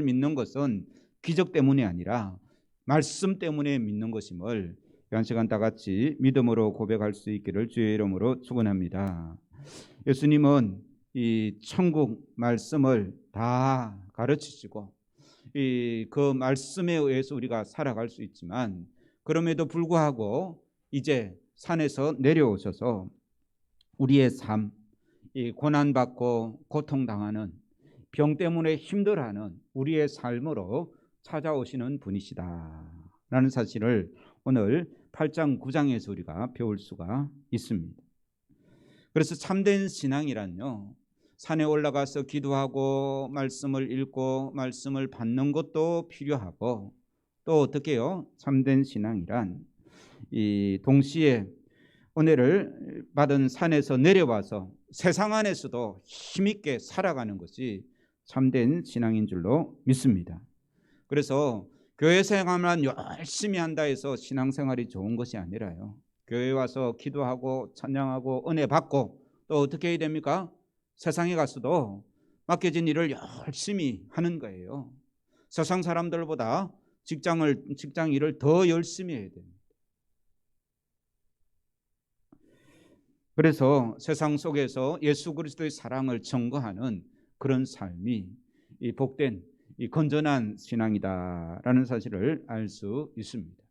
믿는 것은 기적 때문이 아니라 말씀 때문에 믿는 것임을 이 시간 다 같이 믿음으로 고백할 수 있기를 주의 이름으로 축원합니다. 예수님은 이 천국 말씀을 다 가르치시고 그 말씀에 의해서 우리가 살아갈 수 있지만, 그럼에도 불구하고 이제 산에서 내려오셔서 우리의 삶, 이 고난받고 고통당하는, 병 때문에 힘들어하는 우리의 삶으로 찾아오시는 분이시다라는 사실을 오늘 8장 9장에서 우리가 배울 수가 있습니다. 그래서 참된 신앙이란요, 산에 올라가서 기도하고 말씀을 읽고 말씀을 받는 것도 필요하고, 또 어떻게 해요? 참된 신앙이란 이 동시에 은혜를 받은 산에서 내려와서 세상 안에서도 힘있게 살아가는 것이 참된 신앙인 줄로 믿습니다. 그래서 교회 생활만 열심히 한다 해서 신앙생활이 좋은 것이 아니라요, 교회 와서 기도하고 찬양하고 은혜 받고 또 어떻게 해야 됩니까? 세상에 가서도 맡겨진 일을 열심히 하는 거예요. 세상 사람들보다 직장 일을 더 열심히 해야 됩니다. 그래서 세상 속에서 예수 그리스도의 사랑을 증거하는 그런 삶이 이 복된 이 건전한 신앙이다라는 사실을 알 수 있습니다.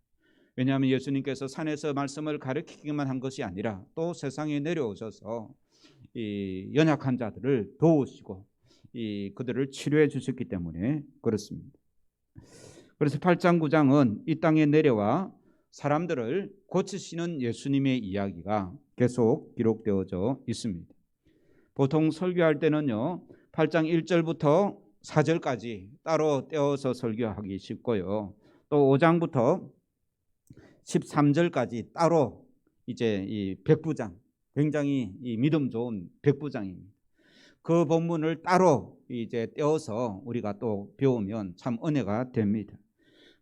왜냐하면 예수님께서 산에서 말씀을 가르치기만 한 것이 아니라 또 세상에 내려오셔서 이 연약한 자들을 도우시고 그들을 치료해 주셨기 때문에 그렇습니다. 그래서 8장 9장은 이 땅에 내려와 사람들을 고치시는 예수님의 이야기가 계속 기록되어져 있습니다. 보통 설교할 때는요, 8장 1절부터 4절까지 따로 떼어서 설교하기 쉽고요, 또 5장부터 13절까지 따로 이제 이 백부장, 굉장히 이 믿음 좋은 백부장입니다. 그 본문을 따로 이제 떼어서 우리가 또 배우면 참 은혜가 됩니다.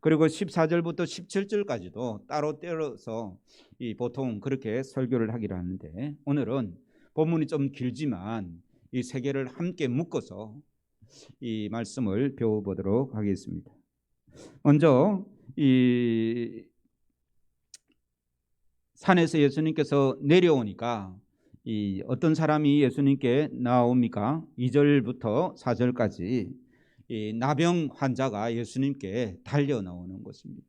그리고 14절부터 17절까지도 따로 떼어서 보통 그렇게 설교를 하기로 하는데, 오늘은 본문이 좀 길지만 이 세 개를 함께 묶어서 이 말씀을 배워보도록 하겠습니다. 먼저 이 산에서 예수님께서 내려오니까 이 어떤 사람이 예수님께 나옵니까? 2절부터 4절까지 이 나병 환자가 예수님께 달려 나오는 것입니다.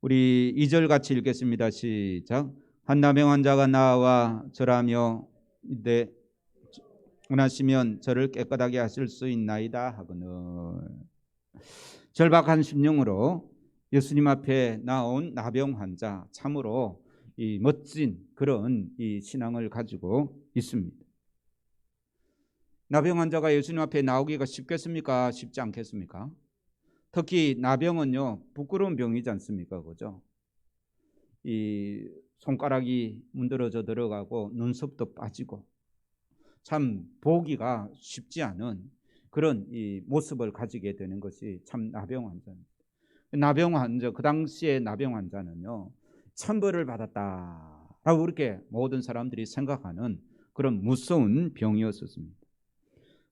우리 2절 같이 읽겠습니다. 시작. 한 나병 환자가 나와 절하며 내 원하시면 저를 깨끗하게 하실 수 있나이다 하거늘. 절박한 심령으로 예수님 앞에 나온 나병 환자, 참으로 이 멋진 그런 이 신앙을 가지고 있습니다. 나병 환자가 예수님 앞에 나오기가 쉽겠습니까? 쉽지 않겠습니까? 특히 나병은요, 부끄러운 병이지 않습니까? 그죠? 이 손가락이 문드러져 들어가고 눈썹도 빠지고 참 보기가 쉽지 않은 그런 이 모습을 가지게 되는 것이 참 나병 환자입니다. 나병 환자, 그 당시에 나병 환자는요, 천벌을 받았다라고 그렇게 모든 사람들이 생각하는 그런 무서운 병이었습니다.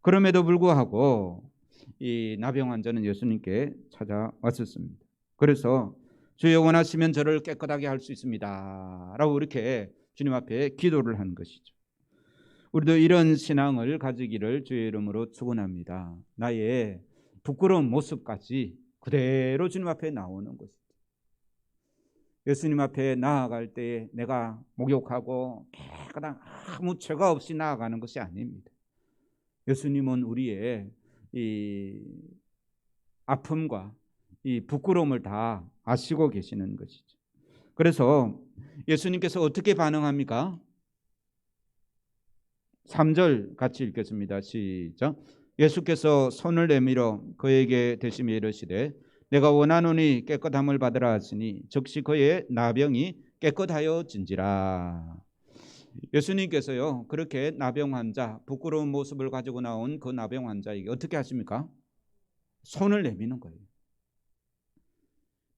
그럼에도 불구하고 이 나병 환자는 예수님께 찾아왔었습니다. 그래서 주여 원하시면 저를 깨끗하게 할 수 있습니다 라고 이렇게 주님 앞에 기도를 한 것이죠. 우리도 이런 신앙을 가지기를 주의 이름으로 축원합니다. 나의 부끄러운 모습까지 그대로 주님 앞에 나오는 것이죠. 예수님 앞에 나아갈 때 내가 목욕하고 깨끗한 아무 죄가 없이 나아가는 것이 아닙니다. 예수님은 우리의 이 아픔과 이 부끄러움을 다 아시고 계시는 것이죠. 그래서 예수님께서 어떻게 반응합니까? 3절 같이 읽겠습니다. 시작. 예수께서 손을 내밀어 그에게 대시며 이르시되 내가 원하노니 깨끗함을 받으라 하시니 즉시 그의 나병이 깨끗하여진지라. 예수님께서요, 그렇게 나병 환자, 부끄러운 모습을 가지고 나온 그 나병 환자에게 어떻게 하십니까? 손을 내미는 거예요.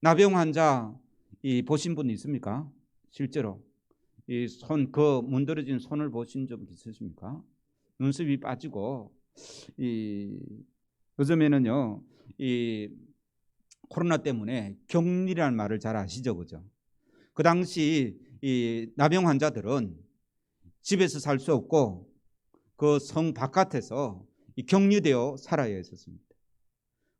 나병 환자 보신 분 있습니까? 실제로 이 손, 그 문드러진 손을 보신 적 있으십니까? 눈썹이 빠지고 요즘에는요, 이 코로나 때문에 격리라는 말을 잘 아시죠, 그죠? 그 당시 이 나병 환자들은 집에서 살 수 없고 그 성 바깥에서 이 격리되어 살아야 했었습니다.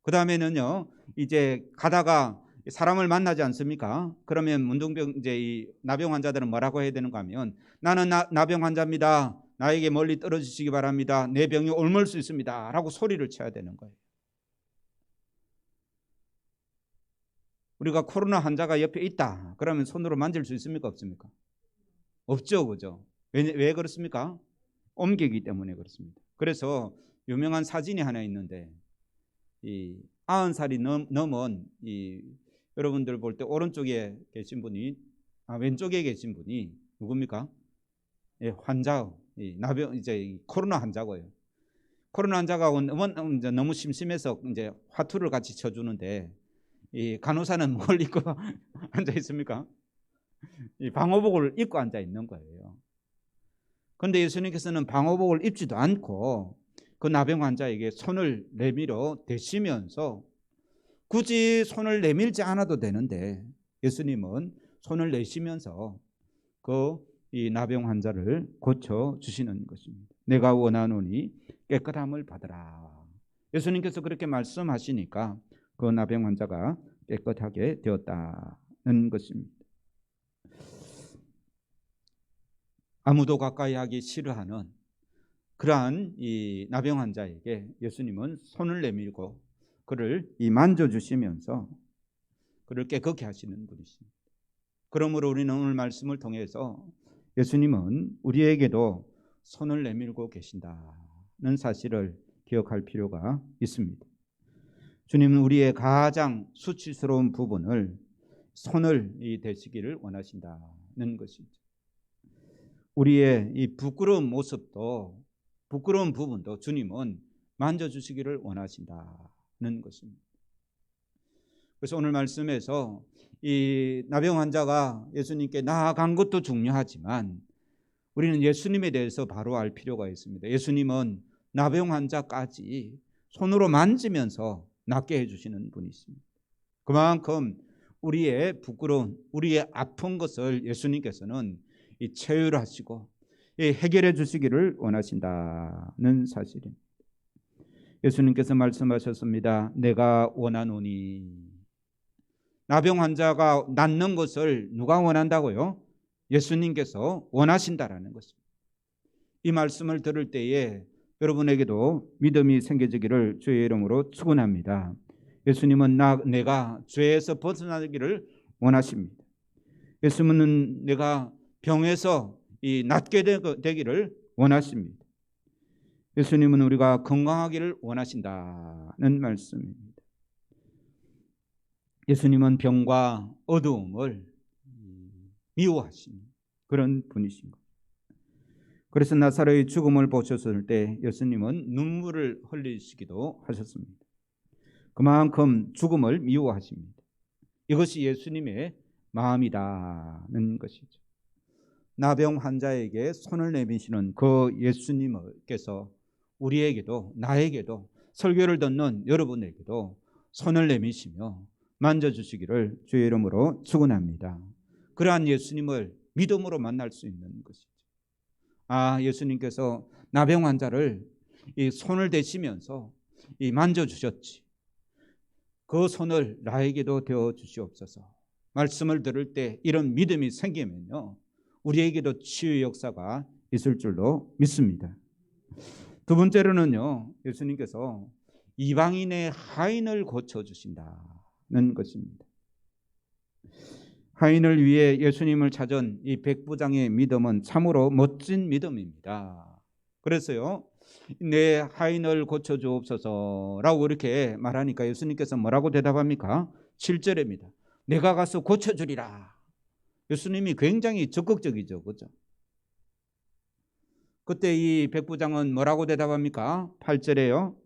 그 다음에는요, 이제 가다가 사람을 만나지 않습니까? 그러면 문둥병 이제 이 나병 환자들은 뭐라고 해야 되는가 하면, 나는 나병 환자입니다. 나에게 멀리 떨어지시기 바랍니다. 내 병이 옮을 수 있습니다. 라고 소리를 쳐야 되는 거예요. 우리가 코로나 환자가 옆에 있다 그러면 손으로 만질 수 있습니까? 없습니까? 없죠, 그죠? 왜 그렇습니까? 옮기기 때문에 그렇습니다. 그래서 유명한 사진이 하나 있는데, 이 90살이 넘은 이 여러분들 볼 때 오른쪽에 계신 분이, 왼쪽에 계신 분이 누굽니까? 예, 환자, 이 나병 이제 코로나 환자고요. 코로나 환자가 너무 심심해서 이제 화투를 같이 쳐주는데, 이 간호사는 뭘 입고 앉아 있습니까? 이 방호복을 입고 앉아 있는 거예요. 그런데 예수님께서는 방호복을 입지도 않고 그 나병 환자에게 손을 내밀어 대시면서, 굳이 손을 내밀지 않아도 되는데 예수님은 손을 내시면서 이 나병 환자를 고쳐 주시는 것입니다. 내가 원하노니 깨끗함을 받으라. 예수님께서 그렇게 말씀하시니까 그 나병 환자가 깨끗하게 되었다는 것입니다. 아무도 가까이 하기 싫어하는 그러한 이 나병 환자에게 예수님은 손을 내밀고 그를 만져주시면서 그를 깨끗게 하시는 분이십니다. 그러므로 우리는 오늘 말씀을 통해서 예수님은 우리에게도 손을 내밀고 계신다는 사실을 기억할 필요가 있습니다. 주님은 우리의 가장 수치스러운 부분을 손을 대시기를 원하신다는 것이죠. 우리의 이 부끄러운 모습도, 부끄러운 부분도 주님은 만져주시기를 원하신다는 것입니다. 그래서 오늘 말씀에서 이 나병 환자가 예수님께 나아간 것도 중요하지만 우리는 예수님에 대해서 바로 알 필요가 있습니다. 예수님은 나병 환자까지 손으로 만지면서 낫게 해주시는 분이십니다. 그만큼 우리의 부끄러운, 우리의 아픈 것을 예수님께서는 체휼하시고 해결해 주시기를 원하신다는 사실입니다. 예수님께서 말씀하셨습니다. 내가 원하노니. 나병 환자가 낫는 것을 누가 원한다고요? 예수님께서 원하신다라는 것입니다. 이 말씀을 들을 때에 여러분에게도 믿음이 생겨지기를 주의 이름으로 축원합니다. 예수님은 내가 죄에서 벗어나기를 원하십니다. 예수님은 내가 병에서 낫게 되기를 원하십니다. 예수님은 우리가 건강하기를 원하신다는 말씀입니다. 예수님은 병과 어두움을 미워하시는 그런 분이신 거예요. 그래서 나사로의 죽음을 보셨을 때 예수님은 눈물을 흘리시기도 하셨습니다. 그만큼 죽음을 미워하십니다. 이것이 예수님의 마음이라는 것이죠. 나병 환자에게 손을 내미시는 그 예수님께서 우리에게도, 나에게도, 설교를 듣는 여러분에게도 손을 내미시며 만져주시기를 주의 이름으로 축원합니다. 그러한 예수님을 믿음으로 만날 수 있는 것이죠. 예수님께서 나병 환자를 이 손을 대시면서 만져주셨지. 그 손을 나에게도 대어 주시옵소서. 말씀을 들을 때 이런 믿음이 생기면요, 우리에게도 치유의 역사가 있을 줄로 믿습니다. 두 번째로는요, 예수님께서 이방인의 하인을 고쳐주신다는 것입니다. 하인을 위해 예수님을 찾은 이 백부장의 믿음은 참으로 멋진 믿음입니다. 그래서요, 내 하인을 고쳐주옵소서라고 이렇게 말하니까 예수님께서 뭐라고 대답합니까? 7절입니다. 내가 가서 고쳐주리라. 예수님이 굉장히 적극적이죠, 그렇죠? 그때 이 백부장은 뭐라고 대답합니까? 8절에요.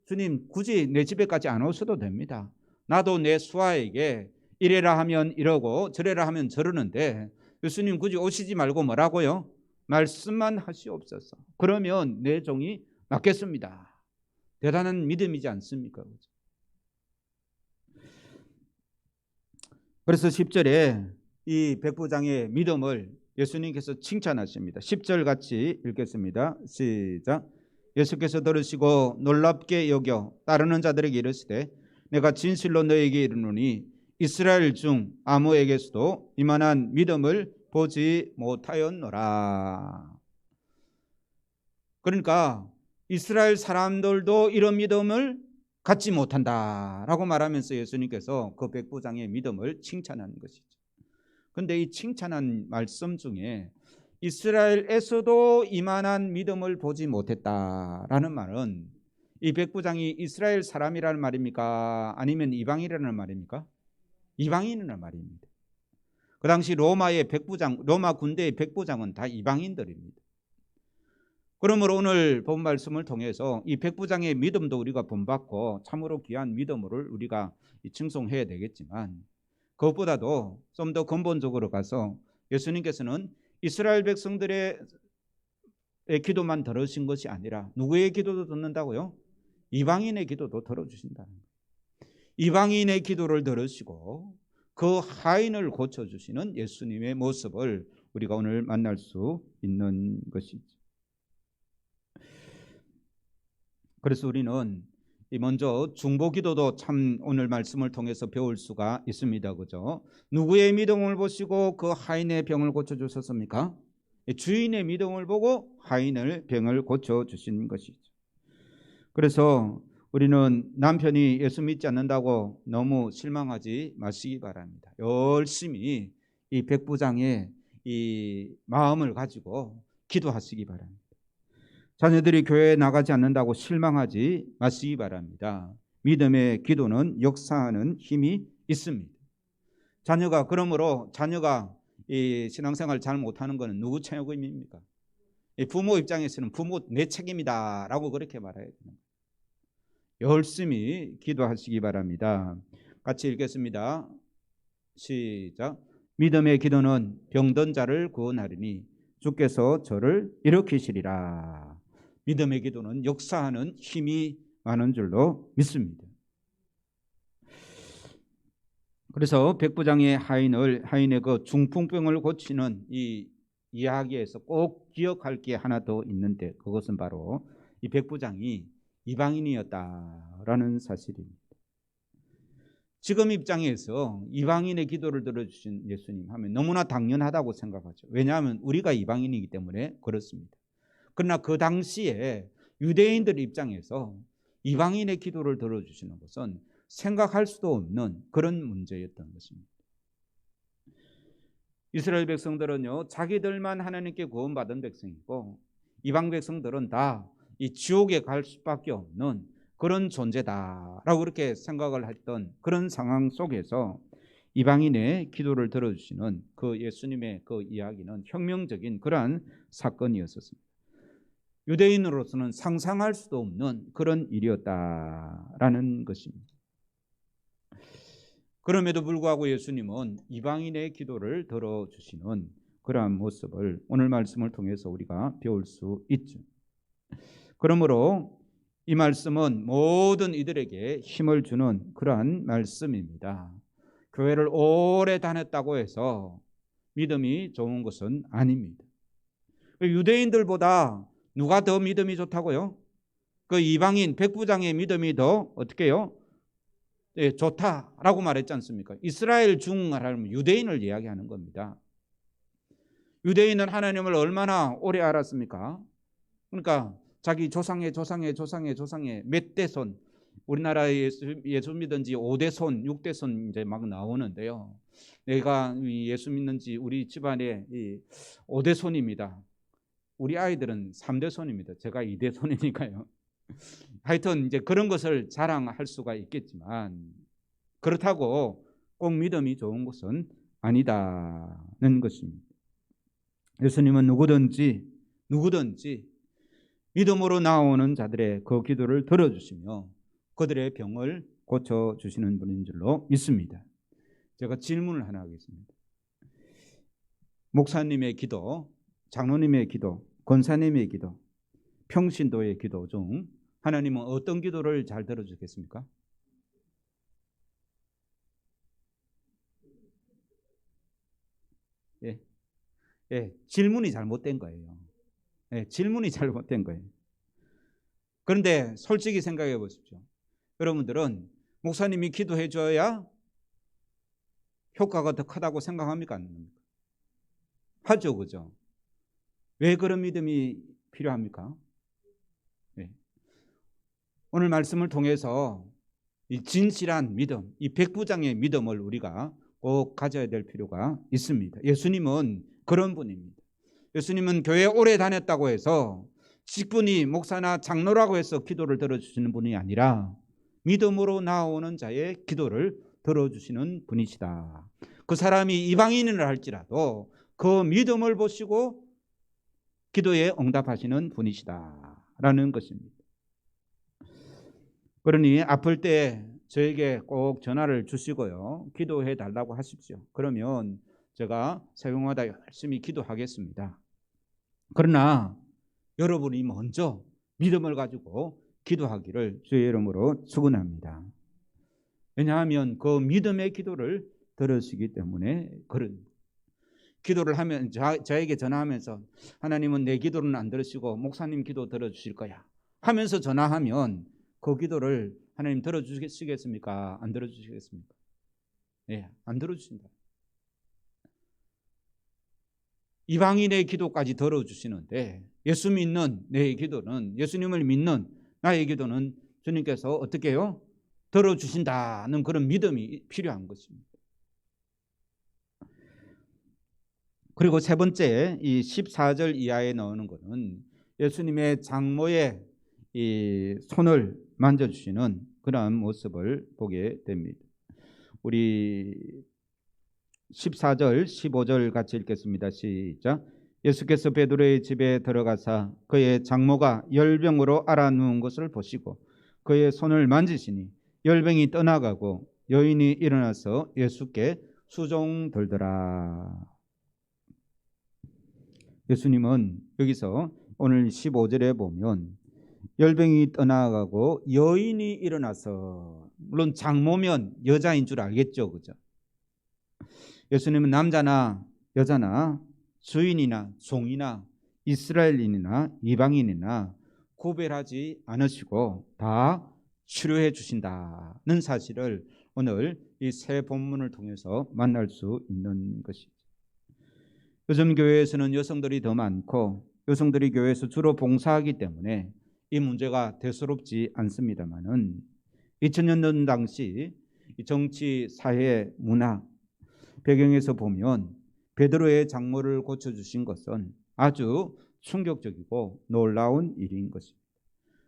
주님, 굳이 내 집에까지 안 오셔도 됩니다. 나도 내 수하에게 이래라 하면 이러고 저래라 하면 저러는데 예수님 굳이 오시지 말고 뭐라고요? 말씀만 하시옵소서. 그러면 내 종이 낫겠습니다. 대단한 믿음이지 않습니까? 그래서 10절에 이 백부장의 믿음을 예수님께서 칭찬하십니다. 10절 같이 읽겠습니다. 시작. 예수께서 들으시고 놀랍게 여겨 따르는 자들에게 이르시되 내가 진실로 너에게 이르노니 이스라엘 중 아무에게서도 이만한 믿음을 보지 못하였노라. 그러니까 이스라엘 사람들도 이런 믿음을 갖지 못한다라고 말하면서 예수님께서 그 백부장의 믿음을 칭찬하는 것이죠. 그런데 이 칭찬한 말씀 중에 이스라엘에서도 이만한 믿음을 보지 못했다라는 말은 이 백부장이 이스라엘 사람이라는 말입니까? 아니면 이방인이라는 말입니까? 이방인이라는 말입니다. 그 당시 로마의 백부장, 로마 군대의 백부장은 다 이방인들입니다. 그러므로 오늘 본 말씀을 통해서 이 백부장의 믿음도 우리가 본받고 참으로 귀한 믿음을 우리가 칭송해야 되겠지만, 그것보다도 좀 더 근본적으로 가서 예수님께서는 이스라엘 백성들의 기도만 들으신 것이 아니라 누구의 기도도 듣는다고요? 이방인의 기도도 들어주신다는 거예요. 이방인의 기도를 들으시고 그 하인을 고쳐주시는 예수님의 모습을 우리가 오늘 만날 수 있는 것이죠. 그래서 우리는 먼저 중보기도도 참 오늘 말씀을 통해서 배울 수가 있습니다. 그죠? 누구의 믿음을 보시고 그 하인의 병을 고쳐주셨습니까? 주인의 믿음을 보고 하인의 병을 고쳐주신 것이죠. 그래서 우리는 남편이 예수 믿지 않는다고 너무 실망하지 마시기 바랍니다. 열심히 이 백부장의 이 마음을 가지고 기도하시기 바랍니다. 자녀들이 교회에 나가지 않는다고 실망하지 마시기 바랍니다. 믿음의 기도는 역사하는 힘이 있습니다. 그러므로 자녀가 이 신앙생활 잘 못하는 것은 누구 책임입니까? 부모 입장에서는 부모 내 책임이다 라고 그렇게 말해야 되는 거예요. 열심히 기도하시기 바랍니다. 같이 읽겠습니다. 시작. 믿음의 기도는 병든 자를 구원하리니 주께서 저를 일으키시리라. 믿음의 기도는 역사하는 힘이 많은 줄로 믿습니다. 그래서 백부장의 하인의 그 중풍병을 고치는 이 이야기에서 꼭 기억할 게 하나 더 있는데, 그것은 바로 이 백부장이 이방인이었다라는 사실입니다. 지금 입장에서 이방인의 기도를 들어주신 예수님 하면 너무나 당연하다고 생각하죠. 왜냐하면 우리가 이방인이기 때문에 그렇습니다. 그러나 그 당시에 유대인들 입장에서 이방인의 기도를 들어주시는 것은 생각할 수도 없는 그런 문제였던 것입니다. 이스라엘 백성들은요, 자기들만 하나님께 구원받은 백성이고 이방 백성들은 다 이 지옥에 갈 수밖에 없는 그런 존재다라고 그렇게 생각을 했던 그런 상황 속에서 이방인의 기도를 들어주시는 그 예수님의 그 이야기는 혁명적인 그러한 사건이었습니다. 유대인으로서는 상상할 수도 없는 그런 일이었다라는 것입니다. 그럼에도 불구하고 예수님은 이방인의 기도를 들어주시는 그러한 모습을 오늘 말씀을 통해서 우리가 배울 수 있죠. 그러므로 이 말씀은 모든 이들에게 힘을 주는 그러한 말씀입니다. 교회를 오래 다녔다고 해서 믿음이 좋은 것은 아닙니다. 유대인들보다 누가 더 믿음이 좋다고요? 그 이방인 백부장의 믿음이 더 어떻게 해요? 좋다라고 말했지 않습니까? 이스라엘 중하라면 유대인을 이야기하는 겁니다. 유대인은 하나님을 얼마나 오래 알았습니까? 그러니까 자기 조상의 몇 대손, 우리나라에 예수 믿은 지 5대손, 6대손 이제 막 나오는데요. 내가 예수 믿는 지 우리 집안에 5대손입니다. 우리 아이들은 3대손입니다. 제가 2대손이니까요. 하여튼 이제 그런 것을 자랑할 수가 있겠지만 그렇다고 꼭 믿음이 좋은 것은 아니다는 것입니다. 예수님은 누구든지 믿음으로 나오는 자들의 그 기도를 들어주시며 그들의 병을 고쳐주시는 분인 줄로 믿습니다. 제가 질문을 하나 하겠습니다. 목사님의 기도, 장로님의 기도, 권사님의 기도, 평신도의 기도 중 하나님은 어떤 기도를 잘 들어주겠습니까? 예, 질문이 잘못된 거예요. 질문이 잘못된 거예요. 그런데 솔직히 생각해 보십시오. 여러분들은 목사님이 기도해 줘야 효과가 더 크다고 생각합니까? 안 합니까? 하죠, 그죠? 왜 그런 믿음이 필요합니까? 네. 오늘 말씀을 통해서 이 진실한 믿음, 이 백부장의 믿음을 우리가 꼭 가져야 될 필요가 있습니다. 예수님은 그런 분입니다. 예수님은 교회 오래 다녔다고 해서 직분이 목사나 장로라고 해서 기도를 들어주시는 분이 아니라 믿음으로 나오는 자의 기도를 들어주시는 분이시다. 그 사람이 이방인을 할지라도 그 믿음을 보시고 기도에 응답하시는 분이시다라는 것입니다. 그러니 아플 때 저에게 꼭 전화를 주시고요. 기도해 달라고 하십시오. 그러면 제가 사용하다 열심히 기도하겠습니다. 그러나 여러분이 먼저 믿음을 가지고 기도하기를 주의 이름으로 축원합니다. 왜냐하면 그 믿음의 기도를 들으시기 때문에 그런 기도를 하면 저에게 전화하면서 하나님은 내 기도는 안 들으시고 목사님 기도 들어주실 거야 하면서 전화하면 그 기도를 하나님 들어주시겠습니까? 안 들어주시겠습니까? 안 들어주신다. 이방인의 기도까지 들어주시는데 예수 믿는 내 기도는, 예수님을 믿는 나의 기도는 주님께서 어떻게 해요? 들어주신다는 그런 믿음이 필요한 것입니다. 그리고 세 번째, 이 14절 이하에 나오는 것은 예수님의 장모의 이 손을 만져주시는 그러한 모습을 보게 됩니다. 우리 14절, 15절 같이 읽겠습니다. 시작. 예수께서 베드로의 집에 들어가사 그의 장모가 열병으로 앓아누운 것을 보시고 그의 손을 만지시니 열병이 떠나가고 여인이 일어나서 예수께 수종들더라. 예수님은 여기서 오늘 15절에 보면 열병이 떠나가고 여인이 일어나서, 물론 장모면 여자인 줄 알겠죠, 그죠? 예수님은 남자나 여자나 주인이나 종이나 이스라엘인이나 이방인이나 구별하지 않으시고 다 치료해 주신다는 사실을 오늘 이 세 본문을 통해서 만날 수 있는 것이죠. 요즘 교회에서는 여성들이 더 많고 여성들이 교회에서 주로 봉사하기 때문에 이 문제가 대수롭지 않습니다만은 2000년 당시 정치, 사회, 문화 배경에서 보면 베드로의 장모를 고쳐주신 것은 아주 충격적이고 놀라운 일인 것입니다.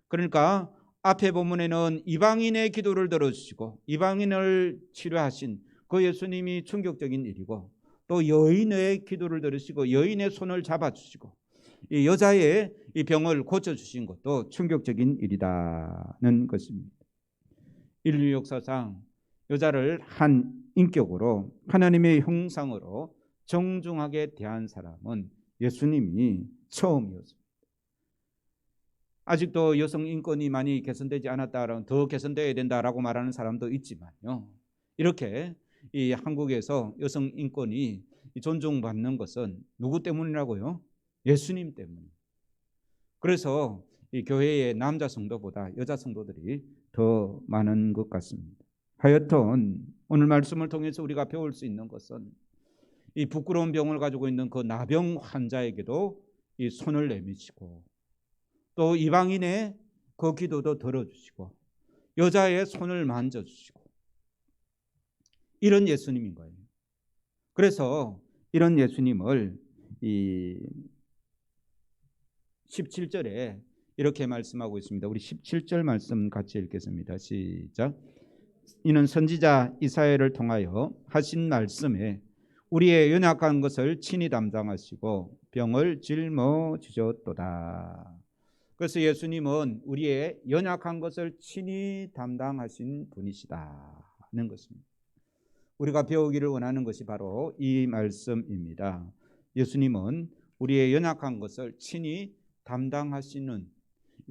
그러니까 앞에 본문에는 이방인의 기도를 들어주시고 이방인을 치료하신 그 예수님이 충격적인 일이고, 또 여인의 기도를 들으시고 여인의 손을 잡아주시고 이 여자의 이 병을 고쳐주신 것도 충격적인 일이라는 것입니다. 인류 역사상 여자를 한 인격으로 하나님의 형상으로 정중하게 대한 사람은 예수님이 처음이었습니다. 아직도 여성 인권이 많이 개선되지 않았다라고, 더 개선되어야 된다라고 말하는 사람도 있지만요, 이렇게 이 한국에서 여성 인권이 존중받는 것은 누구 때문이라고요? 예수님 때문. 그래서 이 교회의 남자 성도보다 여자 성도들이 더 많은 것 같습니다. 하여튼 오늘 말씀을 통해서 우리가 배울 수 있는 것은 이 부끄러운 병을 가지고 있는 그 나병 환자에게도 이 손을 내미시고, 또 이방인의 그 기도도 들어주시고 여자의 손을 만져주시고, 이런 예수님인 거예요. 그래서 이런 예수님을 이 17절에 이렇게 말씀하고 있습니다. 우리 17절 말씀 같이 읽겠습니다. 시작. 이는 선지자 이사야를 통하여 하신 말씀에 우리의 연약한 것을 친히 담당하시고 병을 짊어지셨도다. 그래서 예수님은 우리의 연약한 것을 친히 담당하신 분이시다는 것입니다. 우리가 배우기를 원하는 것이 바로 이 말씀입니다. 예수님은 우리의 연약한 것을 친히 담당하시는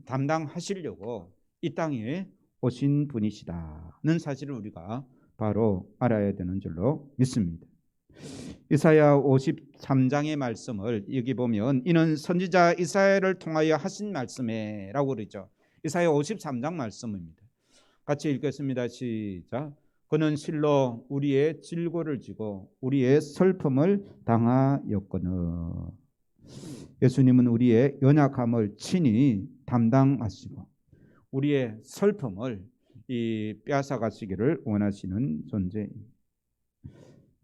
담당하시려고 이 땅에 오신 분이시다는 사실을 우리가 바로 알아야 되는 줄로 믿습니다. 이사야 53장의 말씀을 여기 보면 이는 선지자 이사야를 통하여 하신 말씀이라고 그러죠. 이사야 53장 말씀입니다. 같이 읽겠습니다. 시작. 그는 실로 우리의 질고를 지고 우리의 슬픔을 당하였거늘. 예수님은 우리의 연약함을 친히 담당하시고 우리의 슬픔을 빼앗아 가시기를 원하시는 존재입니다.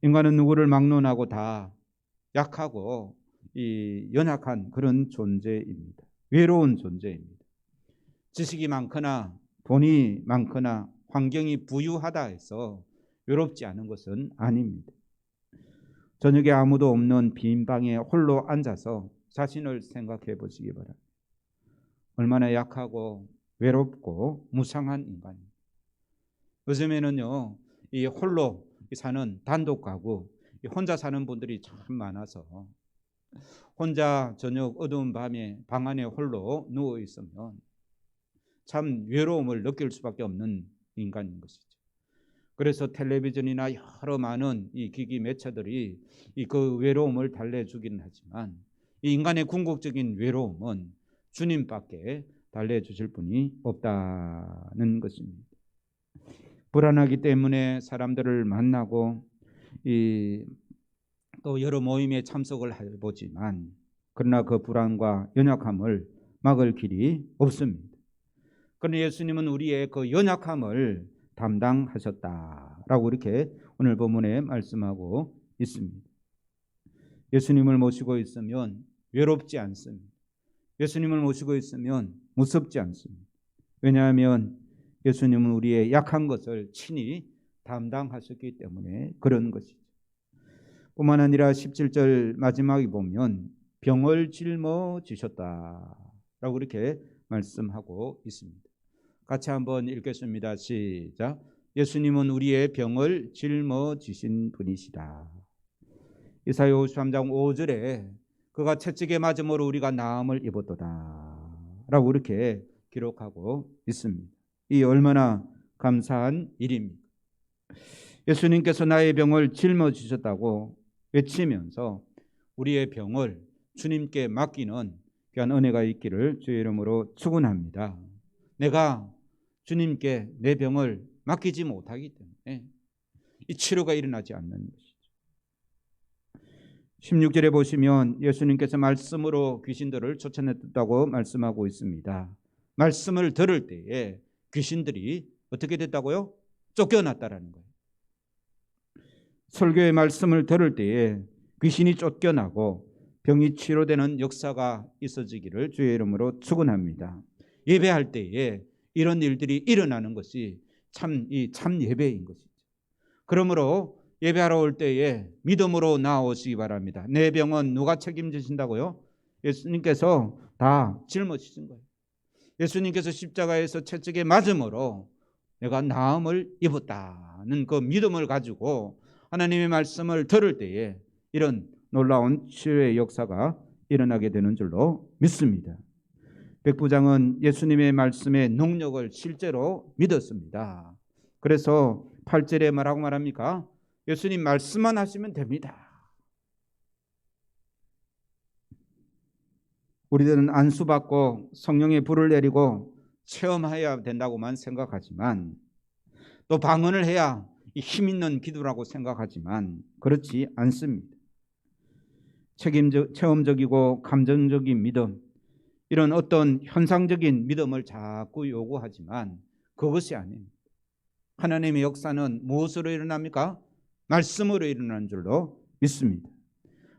인간은 누구를 막론하고 다 약하고 연약한 그런 존재입니다. 외로운 존재입니다. 지식이 많거나 돈이 많거나 환경이 부유하다 해서 외롭지 않은 것은 아닙니다. 저녁에 아무도 없는 빈 방에 홀로 앉아서 자신을 생각해 보시기 바랍니다. 얼마나 약하고 외롭고 무상한 인간입니다. 요즘에는요, 이 홀로 사는 단독 가구, 혼자 사는 분들이 참 많아서 혼자 저녁 어두운 밤에 방 안에 홀로 누워 있으면 참 외로움을 느낄 수밖에 없는 인간인 것이죠. 그래서 텔레비전이나 여러 많은 이 기기 매체들이 그 외로움을 달래주기는 하지만 이 인간의 궁극적인 외로움은 주님밖에 달래주실 분이 없다는 것입니다. 불안하기 때문에 사람들을 만나고 또 여러 모임에 참석을 해보지만 그러나 그 불안과 연약함을 막을 길이 없습니다. 그러나 예수님은 우리의 그 연약함을 담당하셨다라고 이렇게 오늘 본문에 말씀하고 있습니다. 예수님을 모시고 있으면 외롭지 않습니다. 예수님을 모시고 있으면 무섭지 않습니다. 왜냐하면 예수님은 우리의 약한 것을 친히 담당하셨기 때문에 그런 것이죠. 뿐만 아니라 17절 마지막에 보면 병을 짊어지셨다라고 이렇게 말씀하고 있습니다. 같이 한번 읽겠습니다. 시작. 예수님은 우리의 병을 짊어지신 분이시다. 이사야 53장 5절에 그가 채찍에 맞음으로 우리가 나음을 입었도다 라고 이렇게 기록하고 있습니다. 이 얼마나 감사한 일입니까? 예수님께서 나의 병을 짊어지셨다고 외치면서 우리의 병을 주님께 맡기는 귀한 은혜가 있기를 주의 이름으로 축원합니다. 내가 주님께 내 병을 맡기지 못하기 때문에 이 치료가 일어나지 않는 것이죠. 16절에 보시면 예수님께서 말씀으로 귀신들을 쫓아냈다고 말씀하고 있습니다. 말씀을 들을 때에 귀신들이 어떻게 됐다고요? 쫓겨났다라는 거예요. 설교의 말씀을 들을 때에 귀신이 쫓겨나고 병이 치료되는 역사가 있어지기를 주의 이름으로 축원합니다. 예배할 때에 이런 일들이 일어나는 것이 참 예배인 것이죠. 그러므로 예배하러 올 때에 믿음으로 나오시기 바랍니다. 내 병은 누가 책임지신다고요? 예수님께서 다 짊어지신 거예요. 예수님께서 십자가에서 채찍에 맞음으로 내가 나음을 입었다는 그 믿음을 가지고 하나님의 말씀을 들을 때에 이런 놀라운 치유의 역사가 일어나게 되는 줄로 믿습니다. 백부장은 예수님의 말씀의 능력을 실제로 믿었습니다. 그래서 8절에 뭐라고 말합니까? 예수님 말씀만 하시면 됩니다. 우리들은 안수받고 성령의 불을 내리고 체험해야 된다고만 생각하지만 또 방언을 해야 힘 있는 기도라고 생각하지만 그렇지 않습니다. 체험적이고 감정적인 믿음, 이런 어떤 현상적인 믿음을 자꾸 요구하지만 그것이 아닙니다. 하나님의 역사는 무엇으로 일어납니까? 말씀으로 일어나는 줄로 믿습니다.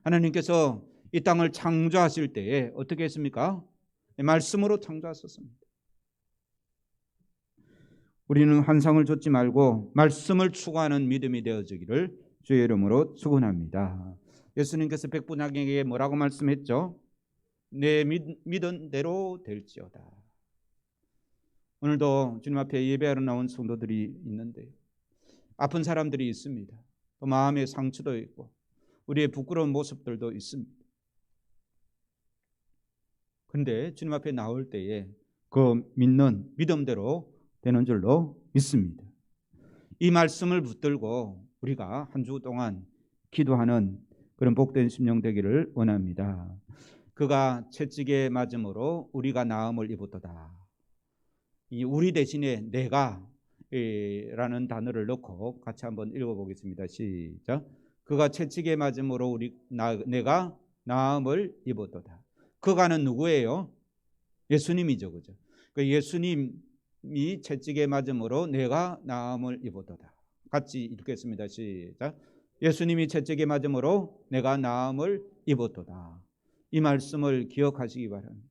하나님께서 이 땅을 창조하실 때에 어떻게 했습니까? 말씀으로 창조하셨습니다. 우리는 환상을 좇지 말고 말씀을 추구하는 믿음이 되어지기를 주의 이름으로 축원합니다. 예수님께서 백부장에게 뭐라고 말씀했죠? 내 믿은 대로 될지어다. 오늘도 주님 앞에 예배하러 나온 성도들이 있는데 아픈 사람들이 있습니다. 또 마음의 상처도 있고 우리의 부끄러운 모습들도 있습니다. 그런데 주님 앞에 나올 때에 그 믿는 믿음대로 되는 줄로 믿습니다. 이 말씀을 붙들고 우리가 한 주 동안 기도하는 그런 복된 심령 되기를 원합니다. 그가 채찍에 맞음으로 우리가 나음을 입었도다. 이 우리 대신에 내가 라는 단어를 넣고 같이 한번 읽어보겠습니다. 시작. 그가 채찍에 맞음으로 내가 나음을 입었도다. 그가는 누구예요? 예수님이죠, 그죠? 그 예수님이 채찍에 맞음으로 내가 나음을 입었도다. 같이 읽겠습니다. 시작. 예수님이 채찍에 맞음으로 내가 나음을 입었도다. 이 말씀을 기억하시기 바랍니다.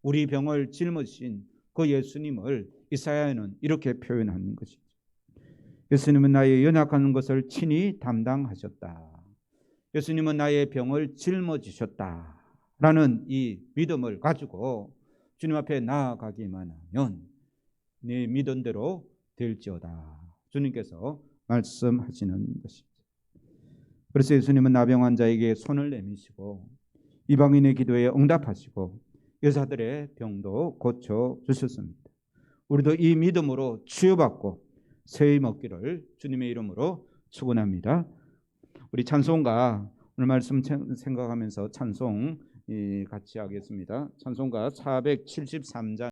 우리 병을 짊으신 그 예수님을 이사야는 이렇게 표현하는 것이죠. 예수님은 나의 연약한 것을 친히 담당하셨다. 예수님은 나의 병을 짊어지셨다라는 이 믿음을 가지고 주님 앞에 나아가기만 하면 네 믿음대로 될지어다. 주님께서 말씀하시는 것입니다. 그래서 예수님은 나병 환자에게 손을 내미시고 이방인의 기도에 응답하시고 여자들의 병도 고쳐 주셨습니다. 우리도 이 믿음으로 치유받고 세임 얻기를 주님의 이름으로 축원합니다. 우리 찬송가 오늘 말씀 생각하면서 찬송 같이 하겠습니다. 찬송가 473장